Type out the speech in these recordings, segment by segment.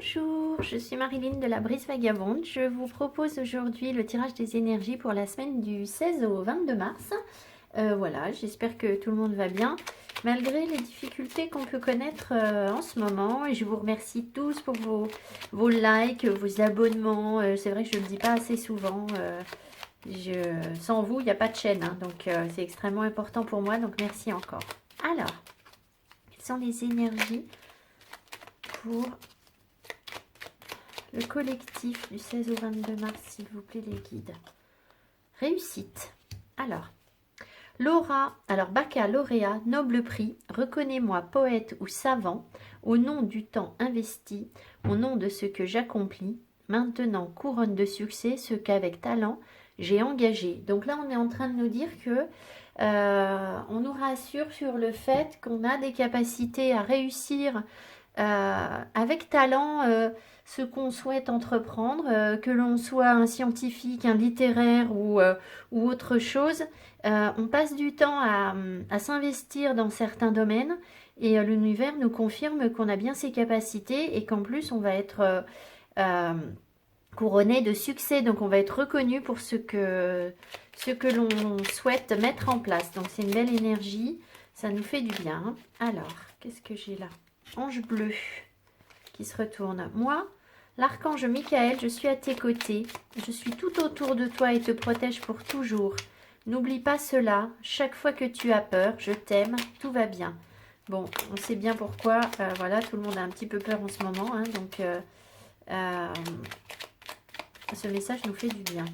Bonjour, je suis Marilyn de la Brise Vagabonde. Je vous propose aujourd'hui le tirage des énergies pour la semaine du 16 au 22 mars. Voilà, j'espère que tout le monde va bien, malgré les difficultés qu'on peut connaître en ce moment. Et je vous remercie tous pour vos likes, vos abonnements. C'est vrai que je ne le dis pas assez souvent. Sans vous, il n'y a pas de chaîne, hein, donc c'est extrêmement important pour moi. Donc merci encore. Alors, quelles sont les énergies pour le collectif du 16 au 22 mars, s'il vous plaît, les guides? Réussite. Alors, Laura, alors Bacca, lauréat, noble prix, reconnais-moi poète ou savant, au nom du temps investi, au nom de ce que j'accomplis, maintenant couronne de succès ce qu'avec talent j'ai engagé. Donc là, on est en train de nous dire que on nous rassure sur le fait qu'on a des capacités à réussir avec talent ce qu'on souhaite entreprendre, que l'on soit un scientifique, un littéraire ou autre chose. On passe du temps à s'investir dans certains domaines et l'univers nous confirme qu'on a bien ces capacités et qu'en plus on va être couronné de succès, donc on va être reconnu pour ce que l'on souhaite mettre en place. Donc c'est une belle énergie, ça nous fait du bien, hein. Alors, qu'est-ce que j'ai là? Ange bleu qui se retourne. Moi, l'archange Michael, je suis à tes côtés. Je suis tout autour de toi et te protège pour toujours. N'oublie pas cela. Chaque fois que tu as peur, je t'aime, tout va bien. Bon, on sait bien pourquoi. Voilà, tout le monde a un petit peu peur en ce moment, hein, donc ce message nous fait du bien.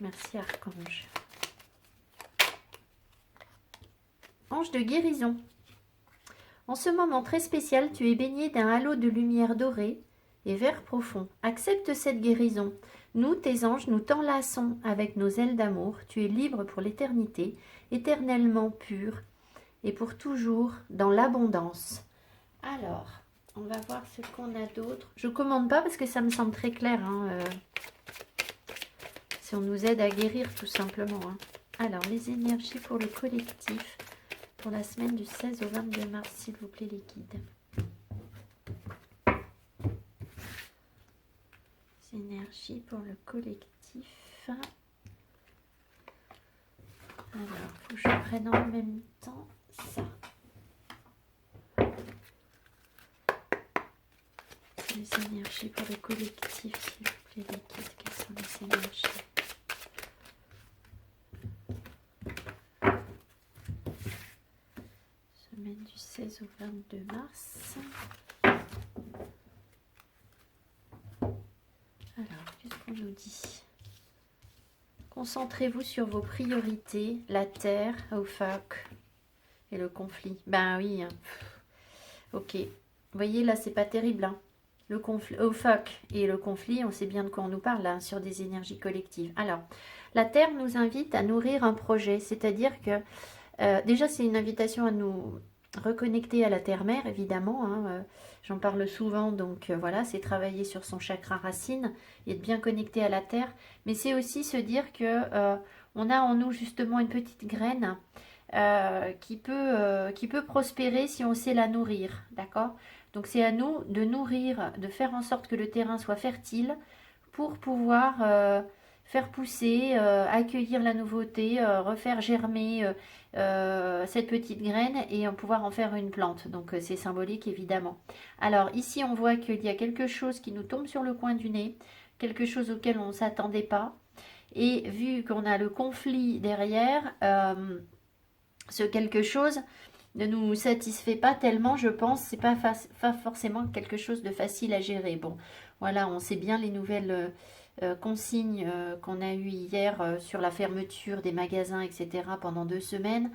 Merci archange. Ange de guérison. En ce moment très spécial, tu es baigné d'un halo de lumière dorée et vert profond. Accepte cette guérison. Nous, tes anges, nous t'enlaçons avec nos ailes d'amour. Tu es libre pour l'éternité, éternellement pur et pour toujours dans l'abondance. Alors, on va voir ce qu'on a d'autre. Je ne commande pas parce que ça me semble très clair, hein, si on nous aide à guérir tout simplement, hein. Alors, les énergies pour le collectif. Pour la semaine du 16 au 22 mars, s'il vous plaît, les guides. Les énergies pour le collectif. Alors, il faut que je prenne en même temps ça. Les énergies pour le collectif, s'il vous plaît, les guides. Quelles sont les énergies? Semaine du 16 au 22 mars. Alors, qu'est-ce qu'on nous dit? Concentrez-vous sur vos priorités, la terre, au fuck, et le conflit. Ben oui, hein. Ok. Vous voyez, là, c'est pas terrible, hein. Le conflit, au fuck et le conflit, on sait bien de quoi on nous parle, là, sur des énergies collectives. Alors, la terre nous invite à nourrir un projet, c'est-à-dire que déjà, c'est une invitation à nous reconnecter à la terre-mère, évidemment, hein, j'en parle souvent, donc voilà, c'est travailler sur son chakra racine et être bien connecté à la terre, mais c'est aussi se dire que on a en nous justement une petite graine qui peut prospérer si on sait la nourrir, d'accord? Donc c'est à nous de nourrir, de faire en sorte que le terrain soit fertile pour pouvoir faire pousser, accueillir la nouveauté, refaire germer cette petite graine et pouvoir en faire une plante. Donc c'est symbolique évidemment. Alors ici on voit qu'il y a quelque chose qui nous tombe sur le coin du nez, quelque chose auquel on ne s'attendait pas. Et vu qu'on a le conflit derrière, ce quelque chose ne nous satisfait pas tellement, je pense. C'est pas forcément quelque chose de facile à gérer. Bon, voilà, on sait bien les nouvelles consignes qu'on a eues hier sur la fermeture des magasins, etc. pendant 2 semaines.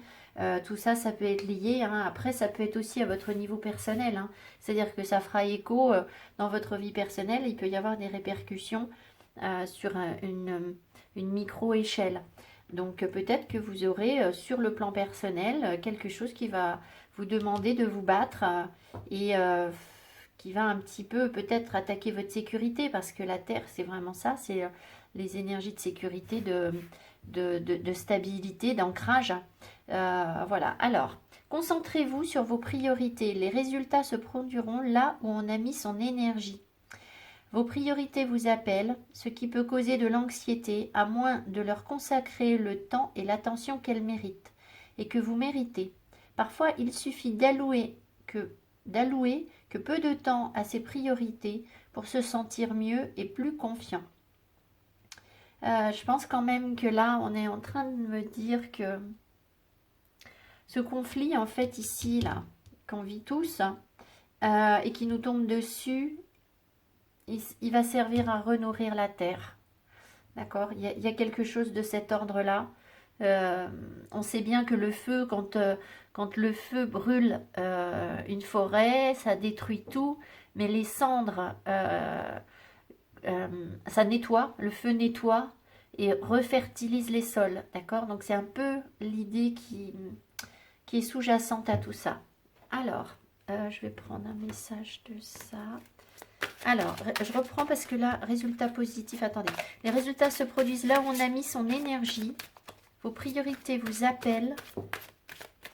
Tout ça, ça peut être lié, hein. Après, ça peut être aussi à votre niveau personnel, hein. C'est-à-dire que ça fera écho dans votre vie personnelle. Il peut y avoir des répercussions sur une micro-échelle. Donc peut-être que vous aurez sur le plan personnel quelque chose qui va vous demander de vous battre et qui va un petit peu peut-être attaquer votre sécurité, parce que la Terre c'est vraiment ça, c'est les énergies de sécurité, de stabilité, d'ancrage. Voilà, alors Concentrez-vous sur vos priorités. Les résultats se produiront là où on a mis son énergie. Vos priorités vous appellent, ce qui peut causer de l'anxiété, à moins de leur consacrer le temps et l'attention qu'elles méritent, et que vous méritez. Parfois, il suffit d'allouer que peu de temps à ces priorités pour se sentir mieux et plus confiant. Je pense quand même que là, on est en train de me dire que ce conflit, en fait, ici, là, qu'on vit tous, et qui nous tombe dessus, il va servir à renourrir la terre. D'accord, il y a quelque chose de cet ordre-là. On sait bien que le feu, quand le feu brûle une forêt, ça détruit tout, mais les cendres, ça nettoie, le feu nettoie et refertilise les sols. D'accord, donc c'est un peu l'idée qui est sous-jacente à tout ça. Alors, je vais prendre un message de ça. Alors, je reprends parce que là, résultat positif, attendez. Les résultats se produisent là où on a mis son énergie. Vos priorités vous appellent,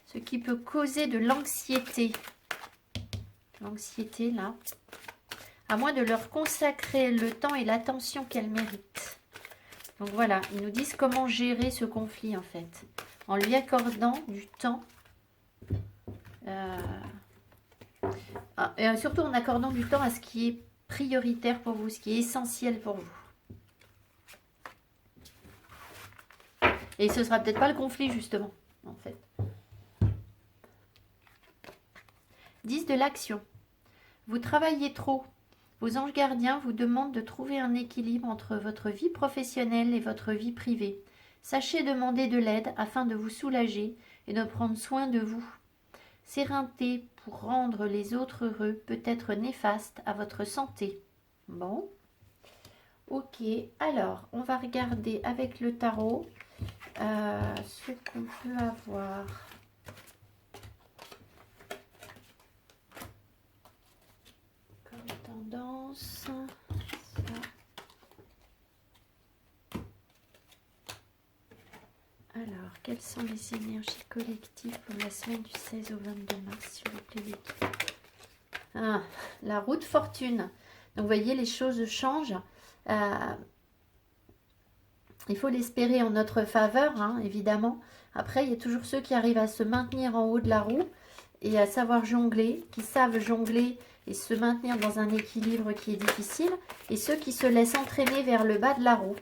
ce qui peut causer de l'anxiété. L'anxiété, là. À moins de leur consacrer le temps et l'attention qu'elles méritent. Donc voilà, ils nous disent comment gérer ce conflit, en fait. En lui accordant du temps. Et surtout en accordant du temps à ce qui est prioritaire pour vous, ce qui est essentiel pour vous. Et ce sera peut-être pas le conflit, justement, en fait. 10 de l'action. Vous travaillez trop. Vos anges gardiens vous demandent de trouver un équilibre entre votre vie professionnelle et votre vie privée. Sachez demander de l'aide afin de vous soulager et de prendre soin de vous. S'éreinter pour rendre les autres heureux peut être néfaste à votre santé. Bon. Ok, alors, on va regarder avec le tarot ce qu'on peut avoir. Comme tendance. Ça. Alors, quelles sont les énergies collectives pour la semaine du 16 au 22 mars, s'il vous plaît, l'équipe? Ah, la roue de fortune. Donc, vous voyez, les choses changent. Il faut l'espérer en notre faveur, hein, évidemment. Après, il y a toujours ceux qui arrivent à se maintenir en haut de la roue et à savoir jongler, qui savent jongler et se maintenir dans un équilibre qui est difficile. Et ceux qui se laissent entraîner vers le bas de la roue.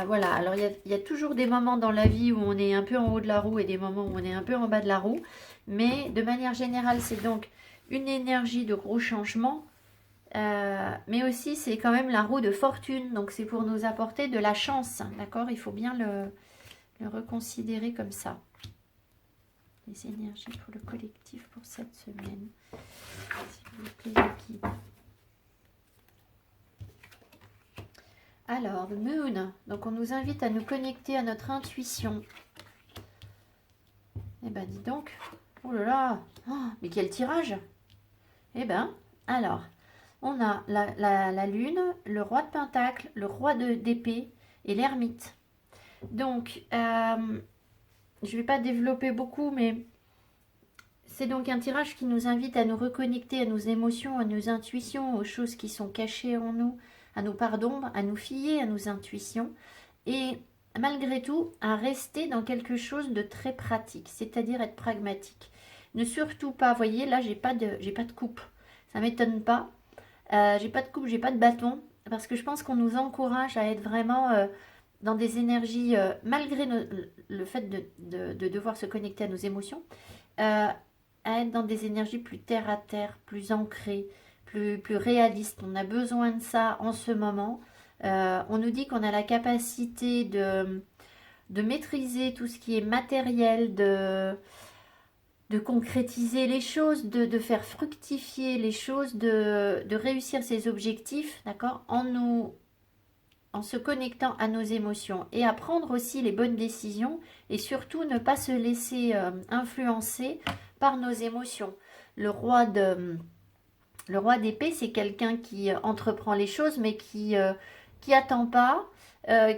Voilà, alors il y a toujours des moments dans la vie où on est un peu en haut de la roue et des moments où on est un peu en bas de la roue. Mais de manière générale, c'est donc une énergie de gros changements. Mais aussi c'est quand même la roue de fortune, donc c'est pour nous apporter de la chance, d'accord? Il faut bien le reconsidérer comme ça. Les énergies pour le collectif pour cette semaine, s'il vous plaît, l'équipe. Alors, le Moon, donc on nous invite à nous connecter à notre intuition. Eh ben dis donc, oh là là, oh, mais quel tirage! Eh ben, alors... On a la lune, le roi de pentacle, le roi d'épée et l'ermite. Donc, je ne vais pas développer beaucoup, mais c'est donc un tirage qui nous invite à nous reconnecter à nos émotions, à nos intuitions, aux choses qui sont cachées en nous, à nos parts d'ombre, à nous fier à nos intuitions. Et malgré tout, à rester dans quelque chose de très pratique, c'est-à-dire être pragmatique. Ne surtout pas, vous voyez, là, j'ai pas de coupe. Ça ne m'étonne pas. J'ai pas de coupe, j'ai pas de bâton, parce que je pense qu'on nous encourage à être vraiment dans des énergies, malgré le fait de devoir se connecter à nos émotions, à être dans des énergies plus terre à terre, plus ancrées, plus réalistes. On a besoin de ça en ce moment. On nous dit qu'on a la capacité de maîtriser tout ce qui est matériel, de concrétiser les choses, de faire fructifier les choses, de réussir ses objectifs, d'accord, en se connectant à nos émotions et à prendre aussi les bonnes décisions et surtout ne pas se laisser influencer par nos émotions. Le roi d'épée, c'est quelqu'un qui entreprend les choses mais qui attend pas,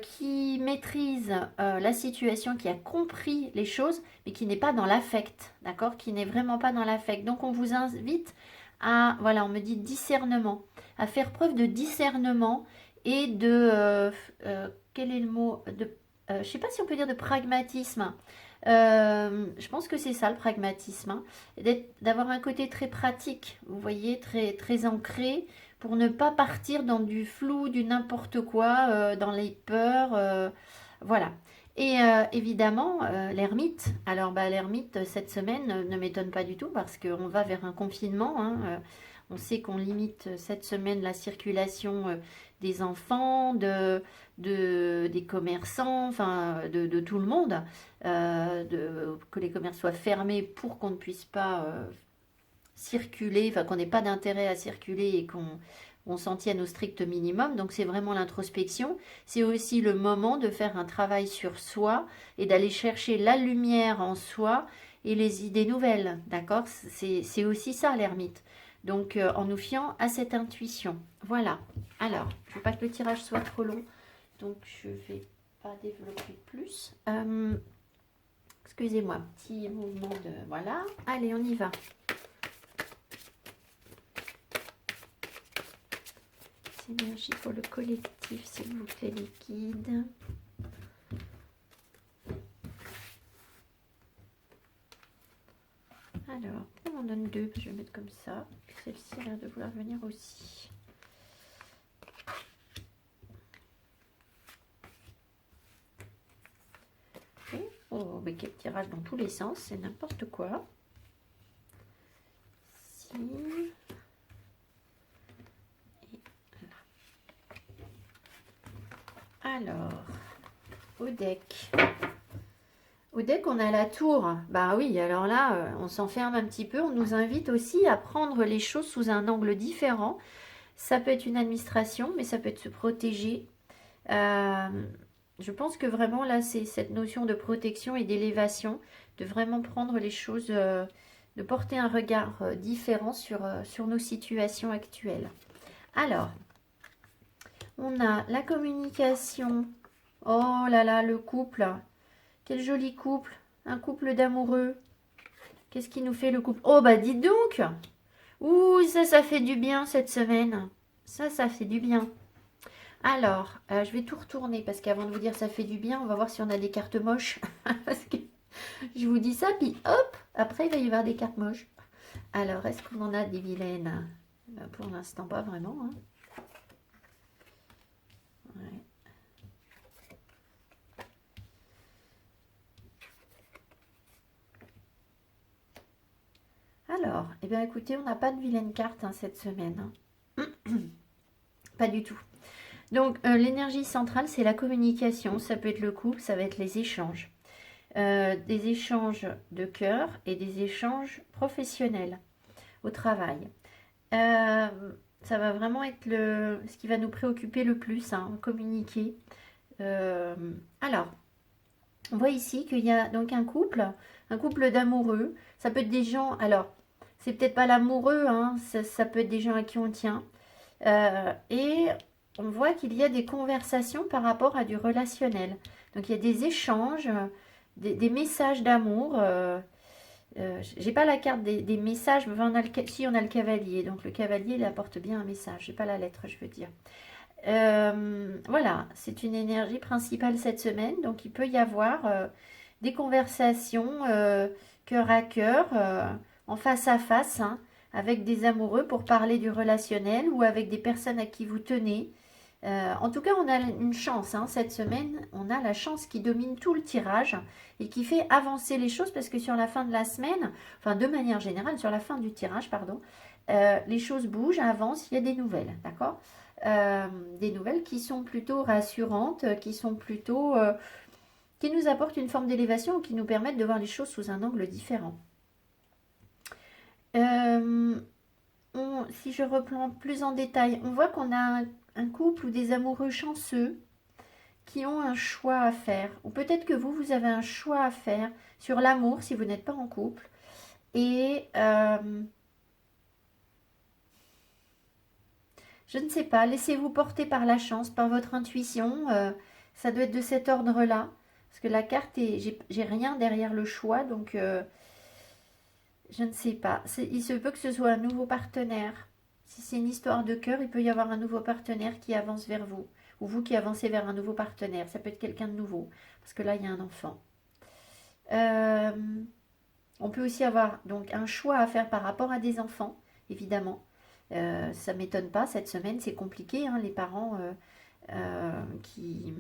qui maîtrise la situation, qui a compris les choses, mais qui n'est pas dans l'affect, d'accord? Qui n'est vraiment pas dans l'affect. Donc on vous invite à, voilà, on me dit discernement, à faire preuve de discernement et de, quel est le mot? Je ne sais pas si on peut dire de pragmatisme. Je pense que c'est ça le pragmatisme, hein. D'avoir un côté très pratique, vous voyez, très, très ancré, pour ne pas partir dans du flou, du n'importe quoi, dans les peurs, voilà. Et évidemment, l'ermite. Alors, bah, l'ermite, cette semaine, ne m'étonne pas du tout parce qu'on va vers un confinement, hein. On sait qu'on limite cette semaine la circulation des enfants, des commerçants, enfin de tout le monde, que les commerces soient fermés pour qu'on ne puisse pas circuler, enfin qu'on n'ait pas d'intérêt à circuler et qu'on s'en tienne au strict minimum. Donc c'est vraiment l'introspection. C'est aussi le moment de faire un travail sur soi et d'aller chercher la lumière en soi et les idées nouvelles. D'accord? C'est aussi ça l'ermite. Donc en nous fiant à cette intuition. Voilà. Alors, je ne veux pas que le tirage soit trop long. Donc je ne vais pas développer plus. Excusez-moi, petit mouvement de... Voilà. Allez, on y va. Énergie pour le collectif, s'il vous plaît, les guides. Alors, on en donne deux, je vais mettre comme ça. Celle-ci a l'air de vouloir venir aussi. Okay. Oh, mais quel tirage dans tous les sens, c'est n'importe quoi. Si... Alors, au deck. Au deck, on a la tour. Bah oui, alors là, on s'enferme un petit peu. On nous invite aussi à prendre les choses sous un angle différent. Ça peut être une administration, mais ça peut être se protéger. Je pense que vraiment, là, c'est cette notion de protection et d'élévation, de vraiment prendre les choses, de porter un regard différent sur nos situations actuelles. Alors, on a la communication. Oh là là, le couple. Quel joli couple. Un couple d'amoureux. Qu'est-ce qui nous fait le couple? Oh, bah dites donc. Ouh, ça fait du bien cette semaine. Ça fait du bien. Alors, je vais tout retourner parce qu'avant de vous dire ça fait du bien, on va voir si on a des cartes moches. Parce que je vous dis ça, puis hop, après il va y avoir des cartes moches. Alors, est-ce qu'on en a des vilaines? Pour l'instant, pas vraiment, hein. Ouais. Alors, eh bien écoutez, on n'a pas de vilaine carte hein, cette semaine. Hein. Pas du tout. Donc, l'énergie centrale, c'est la communication. Ça peut être le couple, ça va être les échanges. Des échanges de cœur et des échanges professionnels au travail. Ça va vraiment être ce qui va nous préoccuper le plus, hein, communiquer. Alors, on voit ici qu'il y a donc un couple d'amoureux. Ça peut être des gens, alors, c'est peut-être pas l'amoureux, hein, ça peut être des gens à qui on tient. Et on voit qu'il y a des conversations par rapport à du relationnel. Donc, il y a des échanges, des messages d'amour. J'ai pas la carte des messages, mais si on a le cavalier. Donc, le cavalier, il apporte bien un message. J'ai pas la lettre, je veux dire. Voilà, c'est une énergie principale cette semaine. Donc, il peut y avoir des conversations cœur à cœur, en face à face, hein, avec des amoureux pour parler du relationnel ou avec des personnes à qui vous tenez. En tout cas, on a une chance hein, cette semaine. On a la chance qui domine tout le tirage et qui fait avancer les choses parce que sur la fin de la semaine, enfin de manière générale, sur la fin du tirage, pardon, les choses bougent, avancent, il y a des nouvelles, d'accord? Des nouvelles qui sont plutôt rassurantes, qui sont plutôt... qui nous apportent une forme d'élévation ou qui nous permettent de voir les choses sous un angle différent. Si je reprends plus en détail, on voit qu'on a un couple ou des amoureux chanceux qui ont un choix à faire. Ou peut-être que vous avez un choix à faire sur l'amour si vous n'êtes pas en couple. Et je ne sais pas, laissez-vous porter par la chance, par votre intuition. Ça doit être de cet ordre-là. Parce que la carte, j'ai rien derrière le choix, donc je ne sais pas. Il se peut que ce soit un nouveau partenaire. Si c'est une histoire de cœur, il peut y avoir un nouveau partenaire qui avance vers vous. Ou vous qui avancez vers un nouveau partenaire. Ça peut être quelqu'un de nouveau. Parce que là, il y a un enfant. On peut aussi avoir donc un choix à faire par rapport à des enfants, évidemment. Ça ne m'étonne pas, cette semaine, c'est compliqué. Hein, les parents qui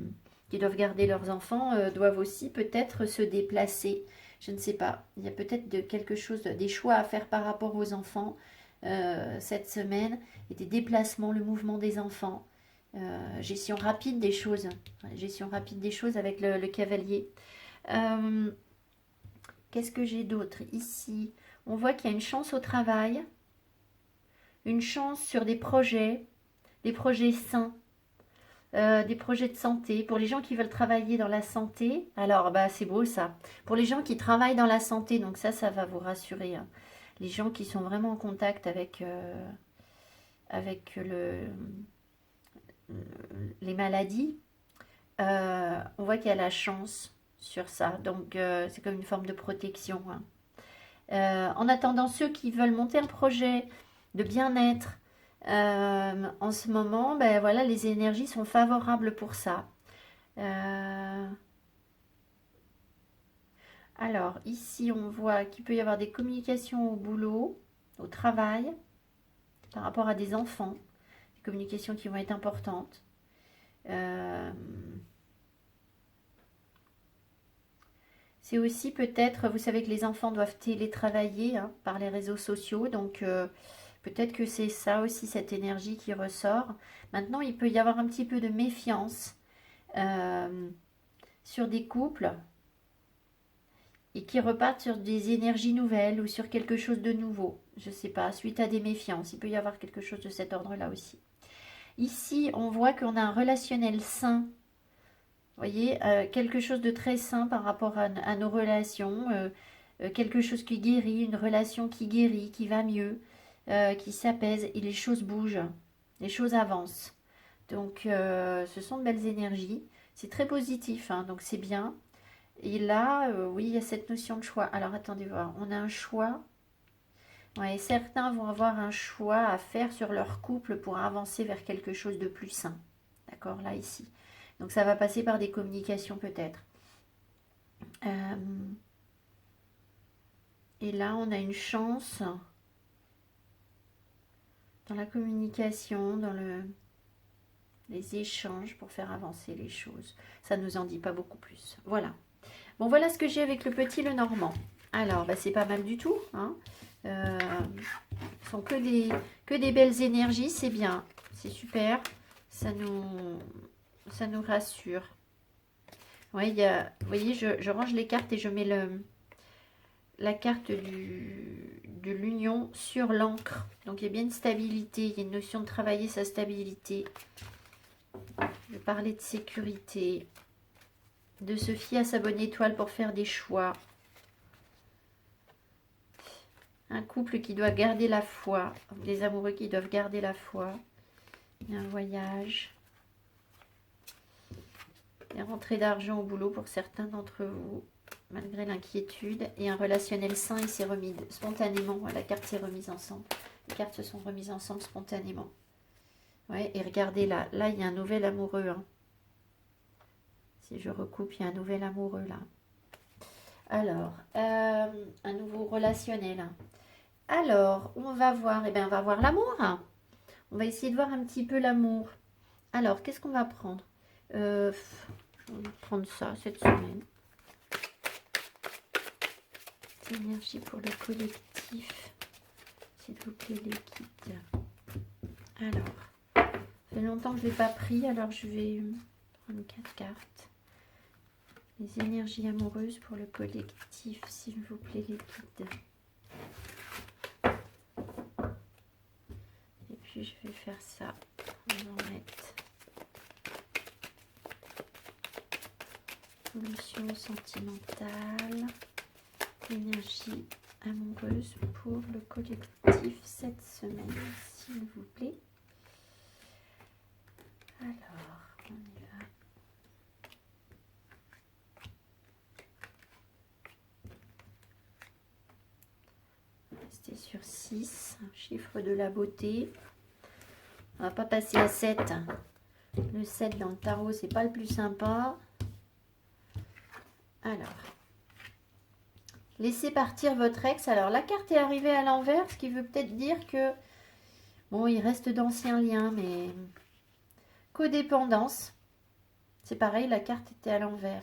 doivent garder leurs enfants doivent aussi peut-être se déplacer. Je ne sais pas. Il y a peut-être quelque chose, des choix à faire par rapport aux enfants cette semaine. Et des déplacements, le mouvement des enfants. Gestion rapide des choses. Gestion rapide des choses avec le cavalier. Qu'est-ce que j'ai d'autre ici? On voit qu'il y a une chance au travail. Une chance sur des projets sains. Des projets de santé. Pour les gens qui veulent travailler dans la santé, alors bah, c'est beau ça. Pour les gens qui travaillent dans la santé, donc ça va vous rassurer. Hein. Les gens qui sont vraiment en contact avec les maladies, on voit qu'il y a la chance sur ça. Donc c'est comme une forme de protection. Hein. En attendant, ceux qui veulent monter un projet de bien-être, en ce moment, ben voilà, les énergies sont favorables pour ça. Alors, ici, on voit qu'il peut y avoir des communications au boulot, au travail, par rapport à des enfants, des communications qui vont être importantes. C'est aussi peut-être, vous savez que les enfants doivent télétravailler hein, par les réseaux sociaux, donc peut-être que c'est ça aussi, cette énergie qui ressort. Maintenant, il peut y avoir un petit peu de méfiance sur des couples et qui repartent sur des énergies nouvelles ou sur quelque chose de nouveau. Je ne sais pas, suite à des méfiances. Il peut y avoir quelque chose de cet ordre-là aussi. Ici, on voit qu'on a un relationnel sain. Vous voyez, quelque chose de très sain par rapport à nos relations. Quelque chose qui guérit, une relation qui guérit, qui va mieux, qui s'apaise et les choses bougent. Les choses avancent. Donc, ce sont de belles énergies. C'est très positif, hein, donc c'est bien. Et là, oui, il y a cette notion de choix. Alors, attendez voir. On a un choix. Ouais, certains vont avoir un choix à faire sur leur couple pour avancer vers quelque chose de plus sain. D'accord, là, ici. Donc, ça va passer par des communications peut-être. Et là, on a une chance dans la communication, dans les échanges pour faire avancer les choses. Ça ne nous en dit pas beaucoup plus. Voilà. Bon, voilà ce que j'ai avec le petit Lenormand. Alors, bah, c'est pas mal du tout. Hein. Ce sont que des belles énergies, c'est bien. C'est super. Ça nous rassure. Ouais, vous voyez, je range les cartes et je mets la carte de l'union sur l'encre. Donc, il y a bien une stabilité. Il y a une notion de travailler sa stabilité. Je parlais de sécurité. De se fier à sa bonne étoile pour faire des choix. Un couple qui doit garder la foi. Des amoureux qui doivent garder la foi. Un voyage. Des rentrées d'argent au boulot pour certains d'entre vous. Malgré l'inquiétude. Et un relationnel sain et s'est remis spontanément. La carte s'est remise ensemble. Les cartes se sont remises ensemble spontanément. Ouais, et regardez là. Là, il y a un nouvel amoureux. Hein. Si je recoupe, il y a un nouvel amoureux là. Alors, un nouveau relationnel. Alors, on va voir, on va voir l'amour. On va essayer de voir un petit peu l'amour. Alors, qu'est-ce qu'on va prendre On va prendre ça cette semaine. Énergie pour le collectif. S'il vous plaît, les guides. Alors, ça fait longtemps que je ne l'ai pas pris, alors je vais prendre 4 cartes. Les énergies amoureuses pour le collectif, s'il vous plaît, les guides. Et puis, je vais faire ça. On va en mettre émotion sentimentale, énergie amoureuse pour le collectif cette semaine, s'il vous plaît. Alors, on y va. rester sur 6. Chiffre de la beauté. On va pas passer à 7. Le 7 dans le tarot, c'est pas le plus sympa. Alors, laissez partir votre ex. Alors, la carte est arrivée à l'envers, ce qui veut peut-être dire que, bon, il reste d'anciens liens, mais codépendance. C'est pareil, la carte était à l'envers.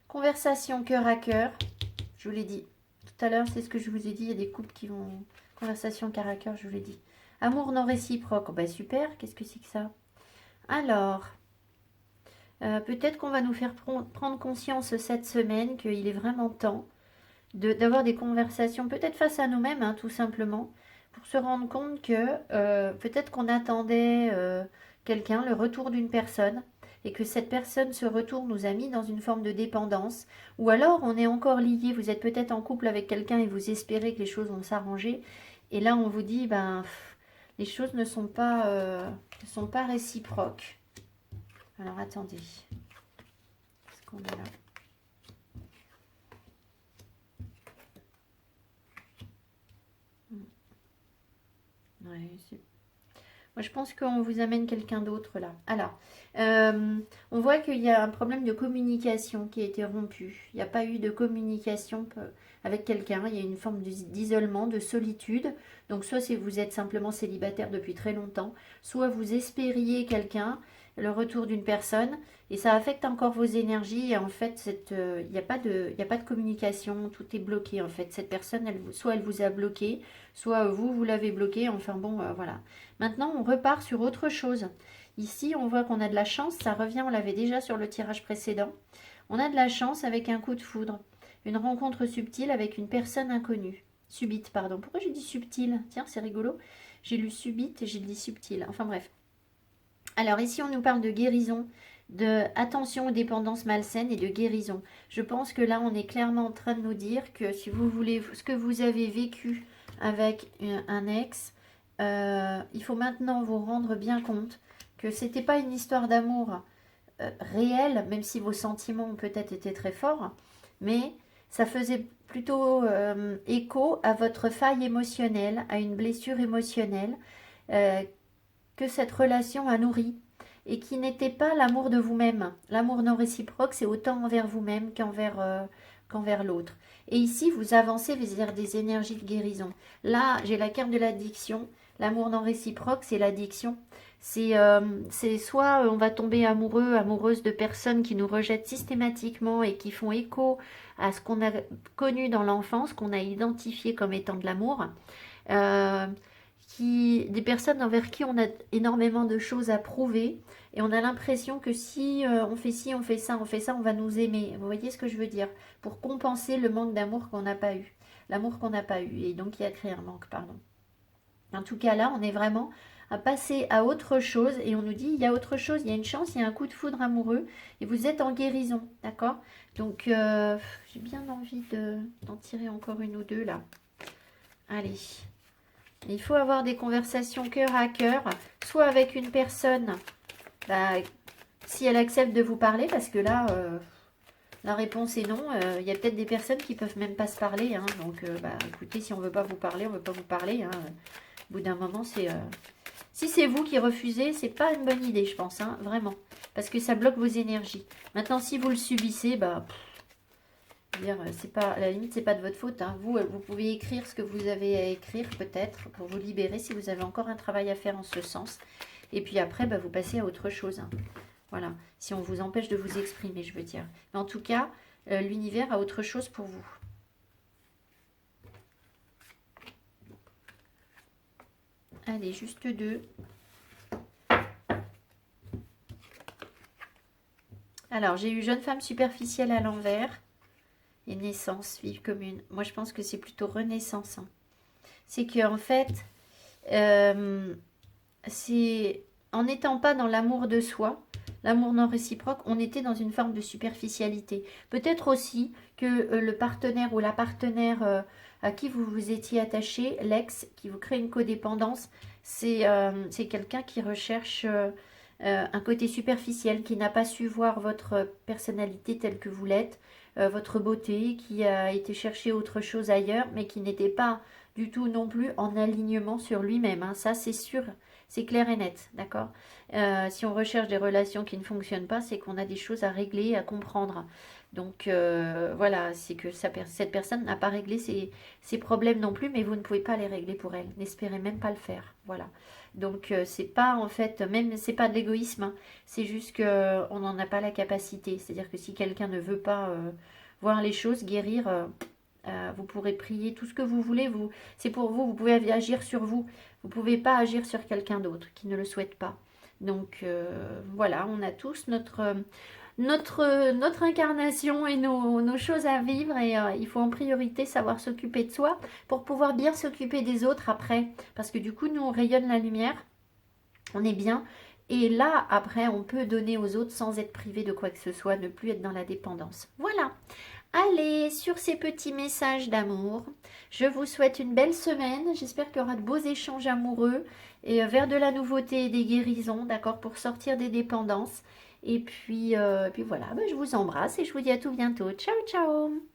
Conversation cœur à cœur. Je vous l'ai dit. Tout à l'heure, c'est ce que je vous ai dit. Il y a des couples qui vont... Conversation cœur à cœur, je vous l'ai dit. Amour non réciproque. Oh, bah super, qu'est-ce que c'est que ça? Alors, peut-être qu'on va nous faire prendre conscience cette semaine qu'il est vraiment temps d'avoir des conversations, peut-être face à nous-mêmes, hein, tout simplement, pour se rendre compte que peut-être qu'on attendait quelqu'un, le retour d'une personne, et que cette personne, ce retour, nous a mis dans une forme de dépendance, ou alors on est encore lié, vous êtes peut-être en couple avec quelqu'un et vous espérez que les choses vont s'arranger, et là on vous dit, ben, les choses ne sont pas réciproques. Alors attendez, qu'est-ce qu'on a là? Ouais, moi, je pense qu'on vous amène quelqu'un d'autre là. Alors, on voit qu'il y a un problème de communication qui a été rompu. Il n'y a pas eu de communication avec quelqu'un. Il y a une forme d'isolement, de solitude. Donc, soit vous êtes simplement célibataire depuis très longtemps, soit vous espériez quelqu'un, le retour d'une personne, et ça affecte encore vos énergies. Et en fait, il n'y a pas de communication. Tout est bloqué. En fait, cette personne, soit elle vous a bloqué, soit vous l'avez bloqué. Enfin bon, voilà. Maintenant, on repart sur autre chose. Ici, on voit qu'on a de la chance. Ça revient, on l'avait déjà sur le tirage précédent. On a de la chance avec un coup de foudre. Une rencontre subtile avec une personne inconnue. Subite, pardon. Pourquoi j'ai dit subtile? Tiens, c'est rigolo. J'ai lu subite et j'ai dit subtile. Enfin bref. Alors ici, on nous parle de guérison, de attention aux dépendances malsaines et de guérison. Je pense que là, on est clairement en train de nous dire que si vous voulez, ce que vous avez vécu avec un ex, il faut maintenant vous rendre bien compte que c'était pas une histoire d'amour réelle, même si vos sentiments ont peut-être été très forts, mais ça faisait plutôt écho à votre faille émotionnelle, à une blessure émotionnelle que cette relation a nourri et qui n'était pas l'amour de vous-même. L'amour non réciproque, c'est autant envers vous-même qu'envers l'autre. Et ici, vous avancez vers des énergies de guérison. Là, j'ai la carte de l'addiction. L'amour non réciproque, c'est l'addiction. C'est soit on va tomber amoureux, amoureuse de personnes qui nous rejettent systématiquement et qui font écho à ce qu'on a connu dans l'enfance, qu'on a identifié comme étant de l'amour. Des personnes envers qui on a énormément de choses à prouver et on a l'impression que si on fait ci, on fait ça, on va nous aimer. Vous voyez ce que je veux dire? Pour compenser le manque d'amour qu'on n'a pas eu. L'amour qu'on n'a pas eu et donc qui a créé un manque, pardon. En tout cas là, on est vraiment à passer à autre chose et on nous dit il y a autre chose, il y a une chance, il y a un coup de foudre amoureux et vous êtes en guérison, d'accord? Donc j'ai bien envie d'en tirer encore une ou deux là. Allez. Il faut avoir des conversations cœur à cœur, soit avec une personne, bah, si elle accepte de vous parler, parce que là, la réponse est non. Il y a peut-être des personnes qui peuvent même pas se parler. Hein, donc, bah, écoutez, si on veut pas vous parler, on veut pas vous parler. Hein, au bout d'un moment, c'est... Si c'est vous qui refusez, c'est pas une bonne idée, je pense, hein, vraiment. Parce que ça bloque vos énergies. Maintenant, si vous le subissez, bah... c'est pas, à la limite, c'est pas de votre faute. Hein. Vous pouvez écrire ce que vous avez à écrire, peut-être, pour vous libérer si vous avez encore un travail à faire en ce sens. Et puis après, bah, vous passez à autre chose. Hein. Voilà. Si on vous empêche de vous exprimer, je veux dire. Mais en tout cas, l'univers a autre chose pour vous. Allez, juste deux. Alors, j'ai eu jeune femme superficielle à l'envers. Et naissance, vive commune. Moi, je pense que c'est plutôt renaissance. Hein. C'est qu'en fait, c'est en n'étant pas dans l'amour de soi, l'amour non réciproque, on était dans une forme de superficialité. Peut-être aussi que le partenaire ou la partenaire à qui vous vous étiez attaché, l'ex, qui vous crée une codépendance, c'est quelqu'un qui recherche un côté superficiel, qui n'a pas su voir votre personnalité telle que vous l'êtes, votre beauté, qui a été chercher autre chose ailleurs, mais qui n'était pas du tout non plus en alignement sur lui-même, hein. Ça, c'est sûr, c'est clair et net, d'accord? Si on recherche des relations qui ne fonctionnent pas, c'est qu'on a des choses à régler, à comprendre. Donc voilà, c'est que cette personne n'a pas réglé ses problèmes non plus, mais vous ne pouvez pas les régler pour elle. N'espérez même pas le faire. Voilà. Donc c'est pas en fait, même c'est pas de l'égoïsme, hein. C'est juste que on n'en a pas la capacité. C'est-à-dire que si quelqu'un ne veut pas voir les choses guérir, vous pourrez prier tout ce que vous voulez. C'est pour vous. Vous pouvez agir sur vous. Vous pouvez pas agir sur quelqu'un d'autre qui ne le souhaite pas. Donc voilà, on a tous notre incarnation et nos choses à vivre et il faut en priorité savoir s'occuper de soi pour pouvoir bien s'occuper des autres après. Parce que du coup, nous, on rayonne la lumière, on est bien. Et là, après, on peut donner aux autres sans être privé de quoi que ce soit, ne plus être dans la dépendance. Voilà. Allez, sur ces petits messages d'amour, je vous souhaite une belle semaine. J'espère qu'il y aura de beaux échanges amoureux et vers de la nouveauté et des guérisons, d'accord, pour sortir des dépendances. Et puis voilà, ben, je vous embrasse et je vous dis à tout bientôt. Ciao, ciao!